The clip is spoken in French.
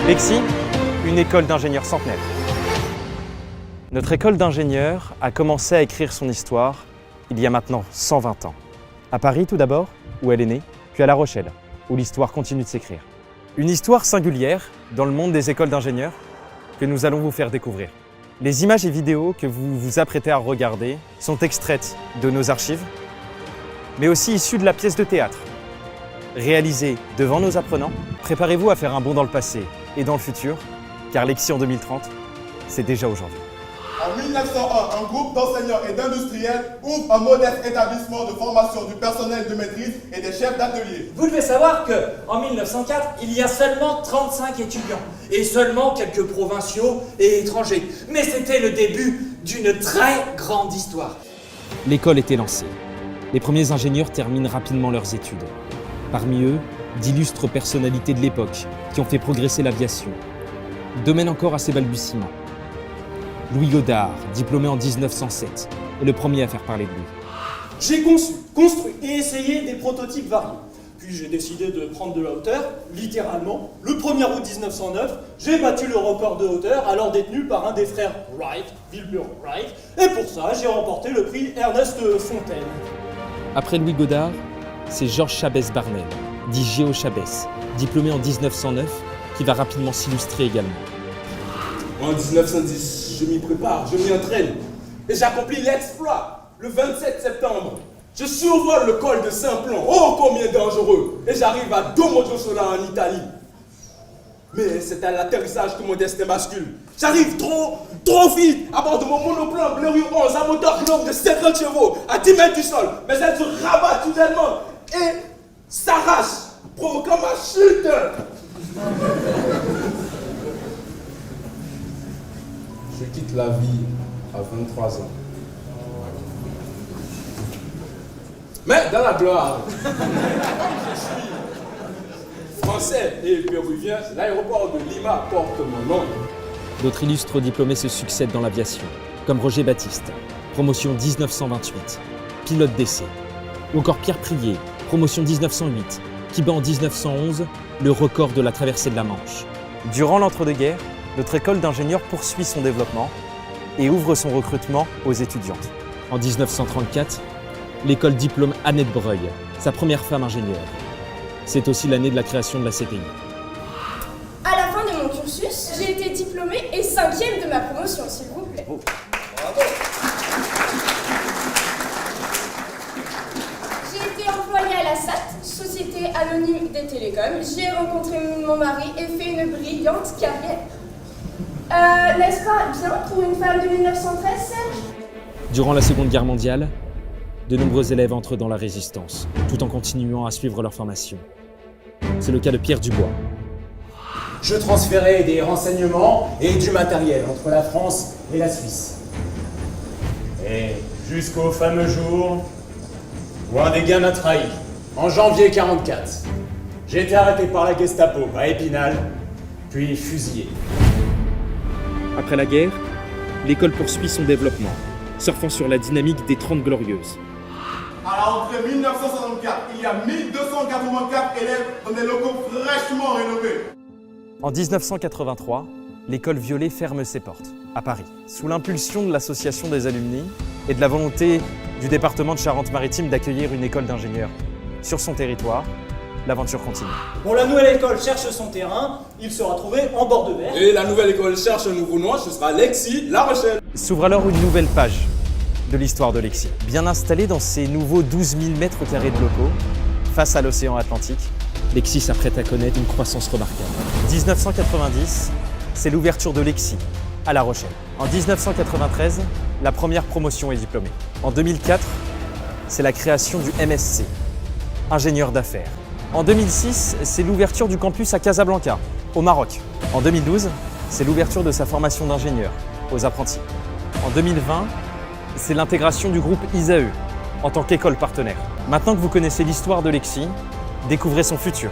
Lexi, une école d'ingénieurs centenaire. Notre école d'ingénieurs a commencé à écrire son histoire il y a maintenant 120 ans. À Paris tout d'abord, où elle est née, puis à La Rochelle, où l'histoire continue de s'écrire. Une histoire singulière dans le monde des écoles d'ingénieurs que nous allons vous faire découvrir. Les images et vidéos que vous vous apprêtez à regarder sont extraites de nos archives, mais aussi issues de la pièce de théâtre. Réalisée devant nos apprenants, préparez-vous à faire un bond dans le passé et dans le futur, car Lexi en 2030, c'est déjà aujourd'hui. En 1901, un groupe d'enseignants et d'industriels ouvre un modeste établissement de formation du personnel de maîtrise et des chefs d'atelier. Vous devez savoir qu'en 1904, il y a seulement 35 étudiants et seulement quelques provinciaux et étrangers. Mais c'était le début d'une très grande histoire. L'école était lancée. Les premiers ingénieurs terminent rapidement leurs études. Parmi eux, d'illustres personnalités de l'époque qui ont fait progresser l'aviation. Domaine encore à ses balbutiements. Louis Godard, diplômé en 1907, est le premier à faire parler de lui. J'ai conçu, construit et essayé des prototypes variés. Puis j'ai décidé de prendre de la hauteur, littéralement. Le 1er août 1909, j'ai battu le record de hauteur alors détenu par un des frères Wright, Wilbur Wright. Et pour ça, j'ai remporté le prix Ernest Fontaine. Après Louis Godard, c'est Georges Chabès-Barnel, dit Géo Chabès, diplômé en 1909, qui va rapidement s'illustrer également. En 1910, je m'y prépare, je m'y entraîne et j'accomplis l'exploit le 27 septembre. Je survole le col de Saint-Plan, oh combien dangereux, et j'arrive à Domodossola en Italie. Mais c'est à l'atterrissage que mon destin bascule. J'arrive trop vite à bord de mon monoplan Bleu Rue 11 à moteur Globe de 50 chevaux à 10 mètres du sol, mais elle se rabat soudainement et s'arrache, provoquant ma chute. Je quitte la vie à 23 ans. Mais dans la gloire, je suis français et péruvien, l'aéroport de Lima porte mon nom. D'autres illustres diplômés se succèdent dans l'aviation, comme Roger Baptiste, promotion 1928, pilote d'essai. Ou encore Pierre Prier, promotion 1908, qui bat en 1911 le record de la traversée de la Manche. Durant l'entre-deux-guerres, notre école d'ingénieurs poursuit son développement et ouvre son recrutement aux étudiantes. En 1934, l'école diplôme Annette Breuil, sa première femme ingénieure. C'est aussi l'année de la création de la CTI. À la fin de mon cursus, j'ai été diplômée et 5e de ma promotion, s'il vous plaît. Bravo. J'ai été employée à la SAT, Société Anonyme des Télécoms. J'y ai rencontré mon mari et fait une brillante carrière. N'est-ce pas bien pour une femme de 1913, Serge ? Durant la Seconde Guerre mondiale, de nombreux élèves entrent dans la résistance, tout en continuant à suivre leur formation. C'est le cas de Pierre Dubois. Je transférais des renseignements et du matériel entre la France et la Suisse. Et jusqu'au fameux jour où un des gars m'a trahi, en janvier 1944. J'ai été arrêté par la Gestapo à Épinal, puis fusillé. Après la guerre, l'école poursuit son développement, surfant sur la dynamique des 30 Glorieuses. À la rentrée 1964, il y a 1284 élèves dans des locaux fraîchement rénovés. En 1983, l'école Violet ferme ses portes, à Paris, sous l'impulsion de l'association des alumni et de la volonté du département de Charente-Maritime d'accueillir une école d'ingénieurs sur son territoire. L'aventure continue. Bon, la nouvelle école cherche son terrain, il sera trouvé en bord de mer. Et la nouvelle école cherche un nouveau nom, ce sera Lexi, La Rochelle. S'ouvre alors une nouvelle page de l'histoire de Lexi. Bien installée dans ses nouveaux 12 000 mètres carrés de locaux, face à l'océan Atlantique, Lexi s'apprête à connaître une croissance remarquable. 1990, c'est l'ouverture de Lexi à La Rochelle. En 1993, la première promotion est diplômée. En 2004, c'est la création du MSC, ingénieur d'affaires. En 2006, c'est l'ouverture du campus à Casablanca, au Maroc. En 2012, c'est l'ouverture de sa formation d'ingénieur aux apprentis. En 2020, c'est l'intégration du groupe ISAE en tant qu'école partenaire. Maintenant que vous connaissez l'histoire de Lexi, découvrez son futur.